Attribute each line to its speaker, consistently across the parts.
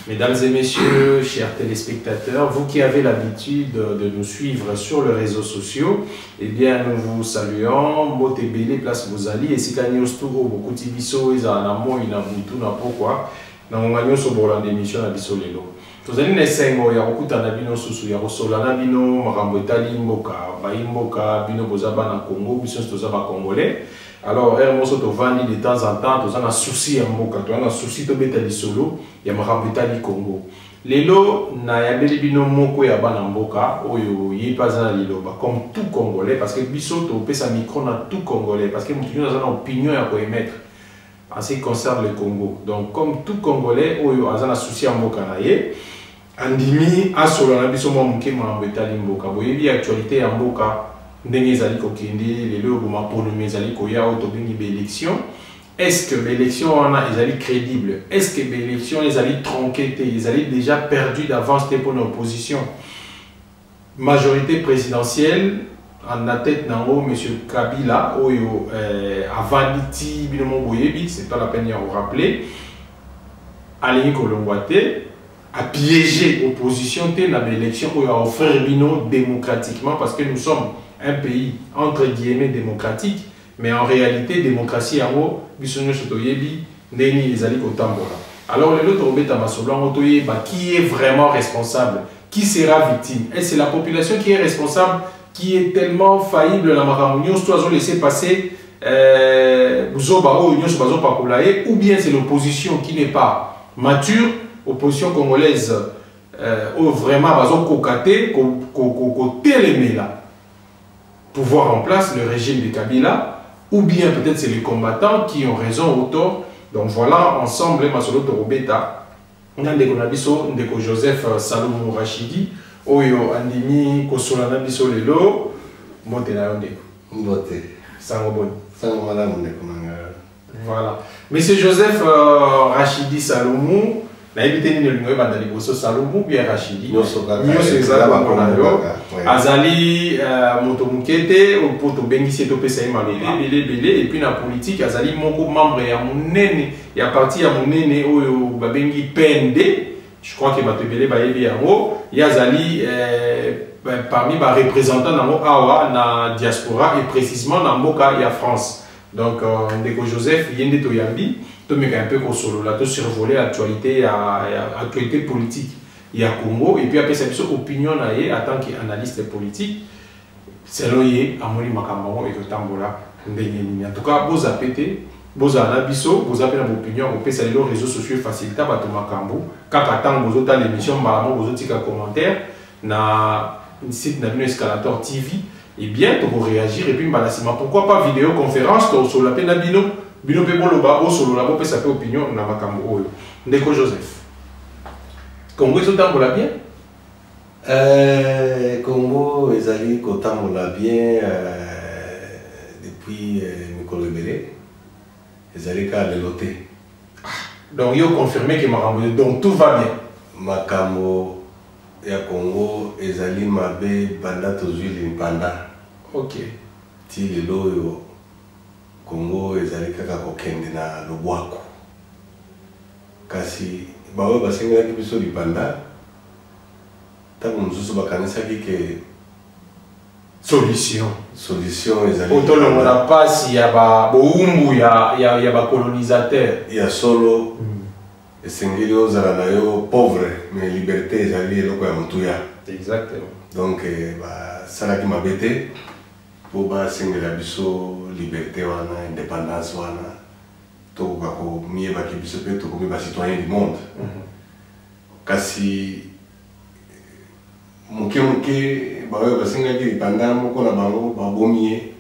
Speaker 1: Mesdames et messieurs, chers téléspectateurs, vous qui avez l'habitude de nous suivre sur les réseaux sociaux, eh bien nous vous saluons. Motebele place Bozali et si kanyo stugo beaucoup tibiso eza na moi na butu na pourquoi na nganyo so bolande émission na biso lelo. Tozali na sengo ya kokuta na bino susu ya kosola na bino makambo etali mboka, ba mboka bino bozaba na Congo, biso tozaba congolais. Alors, on vandi de temps en temps, on a un souci à Mboka, on a un souci de bêta du solo, il y a un Congo. Lelo, na ya belibino moko ya bana Mboka, oyo yi pas na lilo, comme tout Congolais, parce que biso to pe sa micro na tout Congolais, parce que nous avons une opinion à émettre en ce qui concerne le Congo. Donc, comme tout Congolais, oyo a un souci à Mboka na ye, andimi a solo na biso mo mke mo bêta li Mboka, boyebi actualité à Mboka. Est-ce que l'élection est crédible? Est-ce que l'élection est tronquée? Ils allaient déjà perdu d'avance pour l'opposition? Majorité présidentielle en la tête d'Ango, M. Kabila, avant d'Iti, c'est pas la peine de vous rappeler, Aléni Kolongwate a piégé l'opposition dans l'élection où il a offert Bino démocratiquement parce que nous sommes un pays entre guillemets démocratique, mais en réalité, démocratie en haut, alors qui est vraiment responsable? Qui sera victime? Et c'est la population qui est responsable, qui est tellement faillible dans la laisser passer ou bien c'est l'opposition qui n'est pas mature, opposition congolaise vraiment cocaté, là. Pouvoir en place le régime de Kabila, ou bien peut-être c'est les combattants qui ont raison ou tort. Donc voilà, ensemble, Masolo Torobeta, on a Ndeko Joseph Salomon Rachidi, Oyo Andimi Kosolana Biso Lelo, Monte na Ndeko.
Speaker 2: Monte.
Speaker 1: Sangobon.
Speaker 2: Sangomala Ndeko.
Speaker 1: Voilà. Monsieur Joseph Rachidi Salomon, na évité ni le bandali boso Salomon bien Rachidi. Azali motomukete au poto bengisi to pesa belé et puis na politique azali moko membre ya munene ya parti ya munene oyo babengi PND. Je crois que batebele bayebi yango yazali parmi ba représentants na awa na diaspora et précisément na mboka ya France. Donc Ndeko Joseph yende to yambi to meka un peu ko solo là to survoler l'actualité actualité politique il y a Congo et puis après ça une opinion en tant qu'analyste politique selon yé amoni makambo et tambola ndengeni en tout cas vous appété vous anabiso vous avez une opinion au pesa les réseaux sociaux facilita bato makambo kaka tango vous autres l'émission malamo vous autres commentaire na site na bino Escalator TV et bien pour réagir et puis mbalasima pourquoi pas vidéoconférence sur la peine na bino pe boloba o solo la bo pesa pe opinion na makambo oyo Ndeko Joseph Congo est tambola bien?
Speaker 2: Congo ezali kotambola bien depuis Mikolo Ebele. Ezali ka leloté.
Speaker 1: Donc yo confirmé que makambo donc tout va bien.
Speaker 2: Makambo ya Congo ezali mabe banda tozuli banda.
Speaker 1: OK.
Speaker 2: Ti lelo yo Congo ezali kaka kokende na lobwako. Kasi bawe basenga ki biso lipanda tango mususu bakanisaki ke
Speaker 1: solution
Speaker 2: ezali
Speaker 1: otolo na pasi ya ba boumbu ya ba colonisateur
Speaker 2: ya solo esengeli ozala na yo pauvre mais liberté ezali eloko ya mutuya
Speaker 1: exactement
Speaker 2: donc basalaki mabe te po basengela biso liberté wana indépendance wana tokoka komiyebaki biso mpe tokomi bacitoyen du monde kasi moke baoyo basengaki lipanda moko na bango babomi ye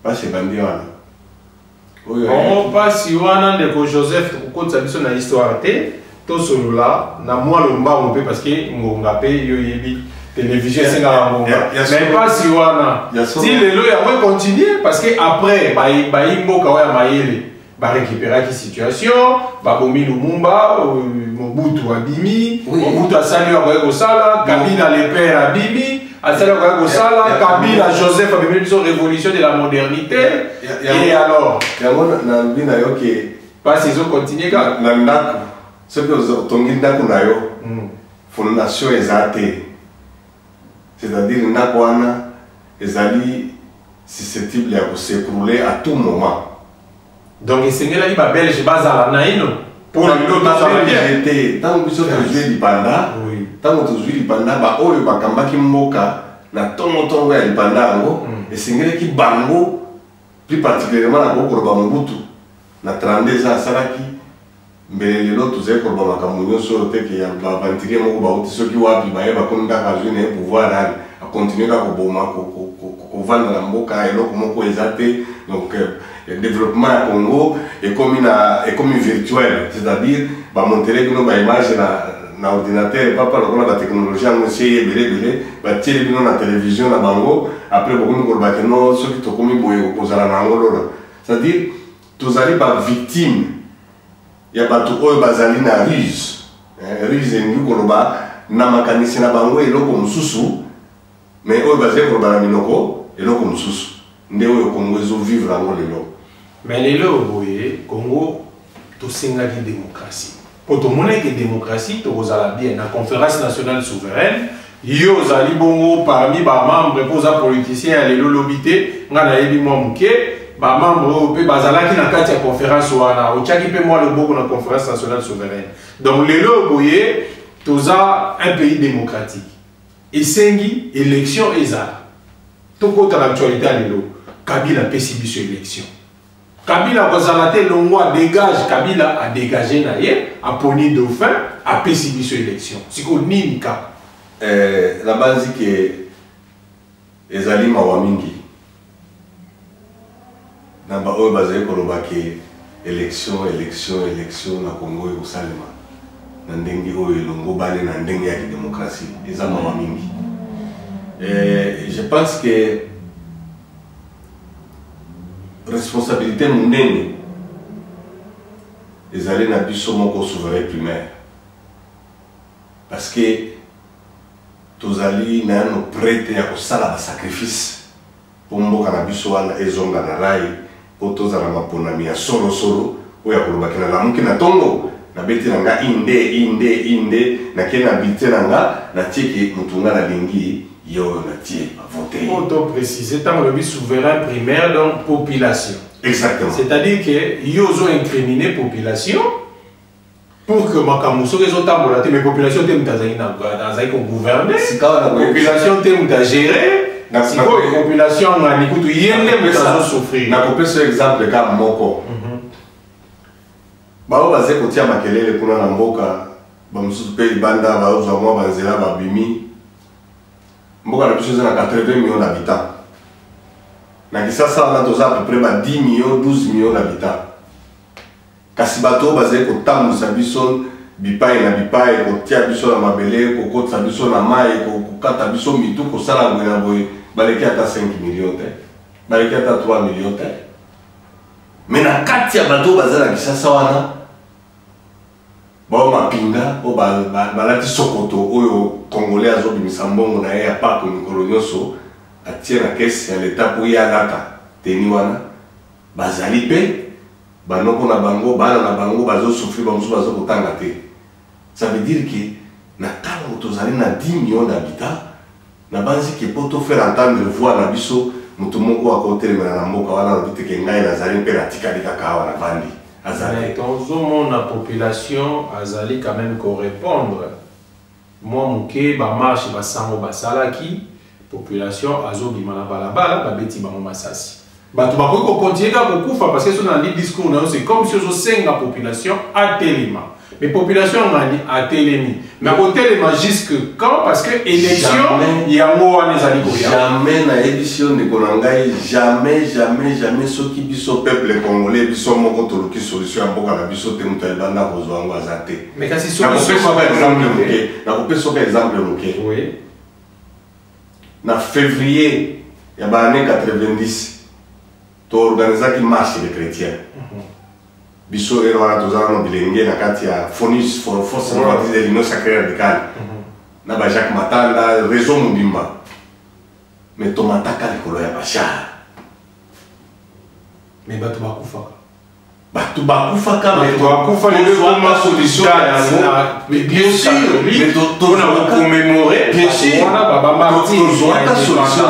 Speaker 2: pasi ebandi wana
Speaker 1: oyo pasi wana Ndeko Joseph tokokotisa biso na histoire te tosolola na mwa lombango mpe parce que ngonga mpe yo yebi télévision esengaka ngonga mais pasi wana ti lelo yango continue parce que après bayi mboka oyo ya mayele récupérer la situation, Babomi Lumumba, Mobutu Abimi, Mobutu Asali Sala, Kabila le père Abimi, Asali Sala, Kabila Joseph Abimi, révolution de la modernité. Et alors,
Speaker 2: pas
Speaker 1: si ils ont continué,
Speaker 2: Ce que tongi ndako na yo fondation ezate. C'est-à-dire ndako wana ezali susceptible à s'écrouler à tout moment.
Speaker 1: Donc esengela li ba belge bazala na ino
Speaker 2: pour le tant que biso tozwi lipanda tant que tozwi lipanda ba oyo bakambaki mboka na tongo ya lipanda yango esengelaki bango plus particulièrement na kokoloba Mobutu na 32 ans asalaki mbele lelo tozali koloba makambo nyonso oyo teke ya baaventurier moko bauti soki wapi bayeba koni kaka azwi na ye pouvoir ani akontinue kaka koboma kovanda na mboka eloko moko eza te. Donc le développement à Congo est comme virtuel, c'est-à-dire bah montrer que nos images na ordinateur pas par la technologie on essaye belé bah tirer bino na télévision na bango après beaucoup nous kolba que non ceux qui to komi boye ko zala na ngolo, c'est-à-dire tous allez pas victime ya batu oyo bazali na ruse ngi koloba na makanisi na bango eloko mususu mais oyo bazali koloba na minoko eloko mususu nde oyo Congo ezo vivre yango lelo.
Speaker 1: Mais lelo boye Congo tosengaki démocratie. Po tomona ke démocratie tokozala bien na conférence nationale souveraine yo zali bongo parmi ba membre poza politicien ya lelo lobité nga na yebi mwa muke ba membre pe bazalaki na kati ya conférence wana otiaki pe mwa loboko na conférence nationale souveraine. Donc lelo boye toza un pays démocratique. Esengi élection ezala. Tokota l'actualité à lelo Kabila pesi biso élection. Kabila Kozalate Longwa dégage, Kabila a dégagé naïe, a poni dauphin, a pesi biso élection. C'est quoi ni ka?
Speaker 2: La base que ezali mawamingi. Namba oyo bazali koloba ke élection na Congo et au Salema. Na ndenge oyo elongo bale na ndenge ya démocratie. Eza mawamingi. Je pense que responsabilité monene ezali na biso moko souverain primaire parce que tozali na no prête ya kosala ba sacrifice po mboka na biso wana ezonga na rai po tozala maponami ya solo oyo akolobaki na lamuki na tongo na beti na nga inde na ke na bite na nga na tieke mutunga na lingi yo na tie a voter.
Speaker 1: Auto préciser tant le souverain primaire donc population.
Speaker 2: Exactement.
Speaker 1: C'est-à-dire que yozo incriminer population pour que makamuso les tambola mais population te mutazaki na ko gouverner. Population te muta gérer. Na population ngani kutu yende mutazo souffrir.
Speaker 2: Na kopesa ce exemple ka moko. Ba baze kotia makelele kuna na mboka ba mususu pe banda ba uzo mwa banzela ba bimi. Mboka na biso na 80 millions d'habitants. Na kisasa wana toza à peu près 10 millions, 12 millions d'habitants. Kasi bato bazali kotambusa biso bipai na bipai kotia biso na mabele kokotisa biso na mai kokata biso mitu kosala boye na boye baleki ata 5 millions te. Baleki ata 3 millions te. Mais na kati ya bato bazali na kisasa wana bao mapinga o balati sokoto oyo congolais azobimisa mbongo na ye ya pako mikolo nyonso atie na kesi ya leta po ye alata teni wana bazali pe banoko na bango bana na bango bazosufri bamosusu bazokotanga te. Ça veut dire que na ntango tozali na 10 millions d'habitants na banzi ke po tofaire entendre voix na biso moto moko akotelemela na mboka wana na biteke ngai nazali mpe natikali kaka awa na vandi.
Speaker 1: La population azali quand même correspondre. Moi muke ba marche ba sango ba salaki population azobima na balabala ba beti ba masasi. Ba to ba ko continuer ka kokufa parce que son dans discours na c'est comme si on senga population à Telema. Mais population ngani à Telemi. Mais au Telema jusque quand parce que élection yango wana ezali ko
Speaker 2: jamais na édition de konangai jamais ce qui biso peuple congolais biso moko toluki solution ya mboka na biso te mutu banda kozwa ngo azate.
Speaker 1: Mais kasi solution
Speaker 2: na kopesa exemple moke.
Speaker 1: Oui.
Speaker 2: Na février ya ba année 90 to organisaki marche des chrétiens. Biso ero wana tozala no bilenge na kati ya Fonus for Force de l'Union Sacrée Radicale. Na ba Jacques Matanda réseau mobimba. Mais tomataka likolo ya bachar.
Speaker 1: Mais bato bakufa.
Speaker 2: bato bakufaka
Speaker 1: mais bakufa
Speaker 2: tozwaka solution ya yango bien sûr mais
Speaker 1: commémorer
Speaker 2: bien sûr tozwaka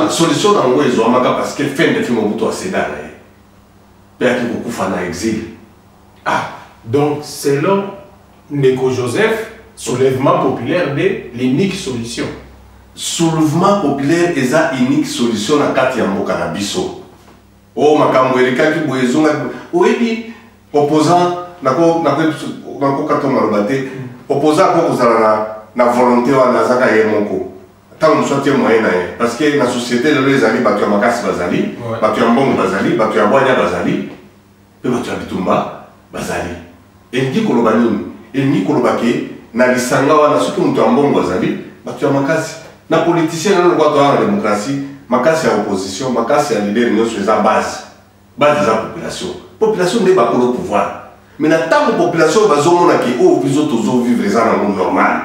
Speaker 2: solution na yango ezwamaka parce que fin de film Mobutu aseda na ye mpe aki kokufa na exil.
Speaker 1: Ah, donc selon Ndeko Joseph, soulèvement populaire de l'unique solution.
Speaker 2: Soulèvement populaire est la unique solution na kati ya mboka na biso. Oh makambo elikaki boyezonga oyebi opposant nako katonga lobate opposant ko kozala na volonté wana azaka ye moko. Tant nous sommes moyen parce que la société lelo ezali bato ya makasi bazali, bato ya mbongo bazali, bato ya bwanya bazali, pe bato ya bitumba bazali. Elingi koloba nini? Elingi koloba ke na lisanga wana soki mutu ya mbongo azali, bato ya makasi. Na politicien lelo kwa toa na démocratie, makasi ya opposition, makasi ya leader nyonso eza base. Base eza population. Population nde bakolo pouvoir. Mais na tango population bazomona ke o biso tozo vivre eza na monde normal.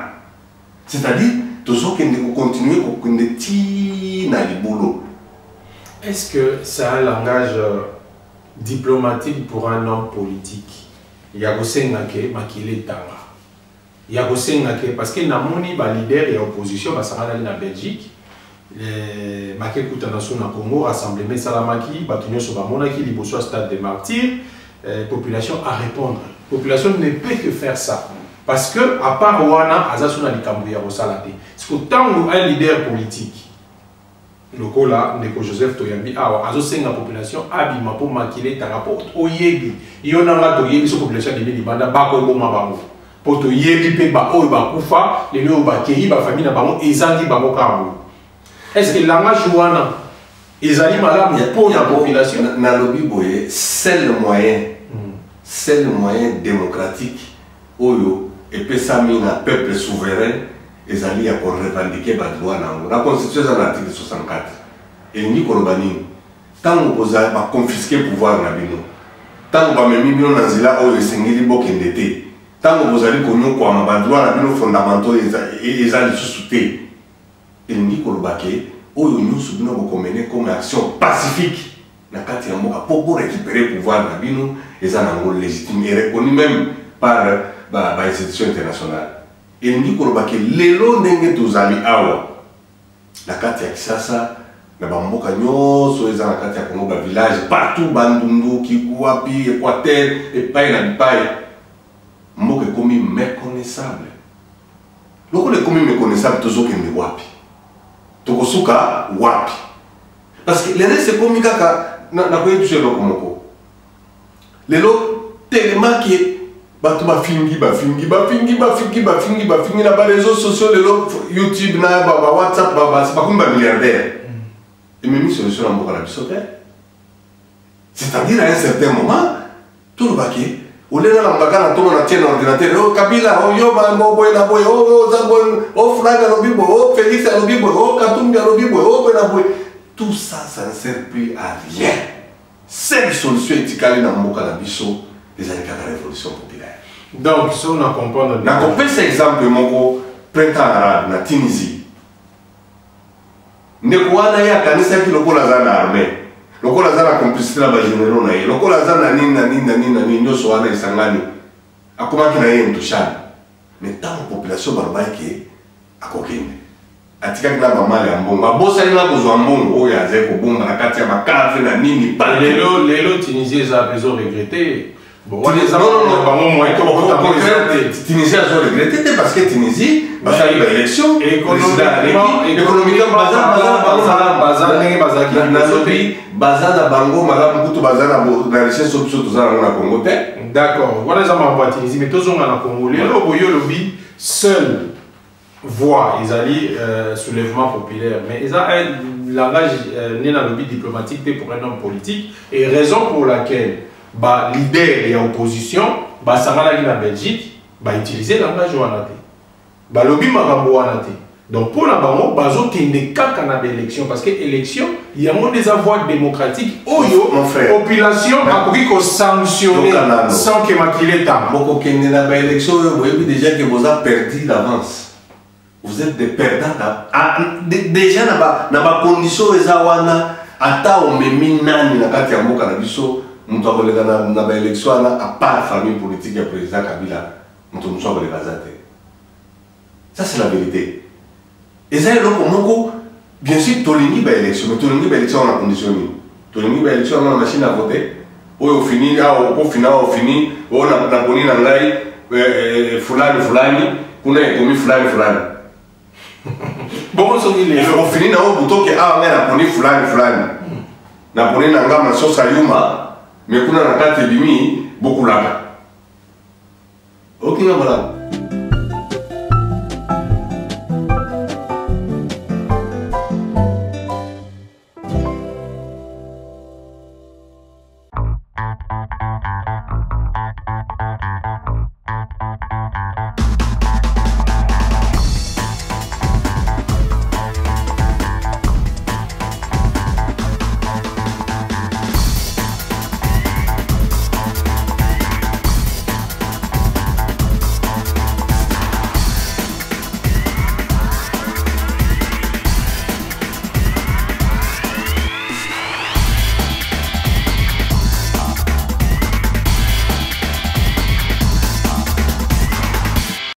Speaker 2: C'est-à-dire tozo kende ko continuer ko kende ti na libolo.
Speaker 1: Est-ce que c'est un langage diplomatique pour un homme politique? Yagosenga ke makile tanga. Yagosenga ke parce que namoni ba leader et opposition basanga na Belgique. Maké Koutanasso na Congo, rassemblement Salamaki, Batunyo Sobamonaki, Liboso Stade des Martyrs, population à répondre. Population ne peut que faire ça. Parce que, à part Wana, Azasuna Likambouya Rosalate, c'est que tant un leader politique, le Kola, Ndeko Joseph Toyambi, Azosenga population, Abima pour maquiller ta rapport, Oyebi, Yonanga Toyebi, sur population de Libanda, Bako Boma Bango. Pour Toyebi, Peba, Oba Koufa, les Loba Kei, ba famille Bango, Ezangi Bango Kabo. Est-ce que langage wana ezali malamu pour la population?
Speaker 2: Na lobby boye, c'est le moyen démocratique oyo et peut s'amener un peuple souverain ezali ya pour revendiquer ba droit nango. La constitution est dans l'article 64. Et ni kolobani tant opoza ba confisquer pouvoir na bino. Tant ba memi bino na nzela oyo esengeli bokendete. Tant opozali konyo kwa ba droit na bino fondamentaux ezali sous-souté. Il dit que oyo nyusu bino bokomene comme action pacifique na kati ya mboka pour récupérer pouvoir na bino eza nango légitime et reconnu même par ba institution internationale. Il dit que lelo ndenge tozali awa na kati ya Kisasa na ba mboka nyonso eza na kati ya Congo ba village partout Bandundu Kikuapi Équateur et Pai na Pai mboka komi méconnaissable. Loko le komi méconnaissable tozokende wapi? Tokosuka wapi? Parce que les restes comme kaka na ko toucher loko moko. Lelo tellement que batu ba fingi na ba réseaux sociaux lelo YouTube na ba WhatsApp ba comme ba milliardaire. Et même solution na mboka la bisote. C'est-à-dire à un certain moment tout le baquet au lieu de la tout on tient l'ordinateur, oh Kabila, oh yo bango boy na boy, oh Zabon, oh Fraga no bibo, oh Félix no bibo, oh Katumbi no bibo, oh na boy. Tout ça, ça ne sert plus à rien. Seule solution éthique na mboka na biso, les années de la révolution populaire.
Speaker 1: Donc, si on a compris,
Speaker 2: na compris cet exemple moko printemps arabe na Tunisie. Ndekwana ya kanisa ki lokola za na armée. Lokola za na complicité na ba généraux na ye. Lokola za na nini nyoso wana isangani. Akomaki na ye mtushana. Mais tant population barbaike akokende. Atikaki na bamali ya mbongo. Abosali na kozwa mbongo oyo aze kobomba na kati ya makave na nini pa.
Speaker 1: Lelo Tunisie eza besoin regretter. Bon,
Speaker 2: non, Tunisie a regretté parce que Tunisie va faire une élection économiquement
Speaker 1: d'accord, voilà ça m'a Tunisie mais tous on a Congo le seul voix ils allaient soulèvement populaire mais ils ont un langage né dans le but diplomatique pour un homme politique et raison pour laquelle ba leader et opposition ba sangala na Belgique ba utiliser langage wana te ba lobby makambo wana te donc pour la bango bazo kende kaka na élection parce que élection il y a mon des voix démocratiques oyo population a pris ko sanctionner sans que makile ta
Speaker 2: moko kende na ba élection oyo boyebi déjà que vous avez perdu d'avance. Vous êtes des perdants déjà na ba condition eza wana ata omemi nani na kati ya mboka na biso moto akoleka na baélection wana à part famille politique ya président Kabila moto mosusu akoleka aza te. Ça c'est la vérité. Eza eloko moko bien sûr tolingi baélection mais tolingi baélection wana condition nini? Tolingi baélection wana machine à voter oyo fini au fini oyo na poni na ngai fulani kuna ekomi fulani.
Speaker 1: Bon so il est
Speaker 2: au fini na o butoke ngai na poni fulani. Na poni na ngama sosa yuma mais kuna na kati bimi bokulaka. Ok, voilà.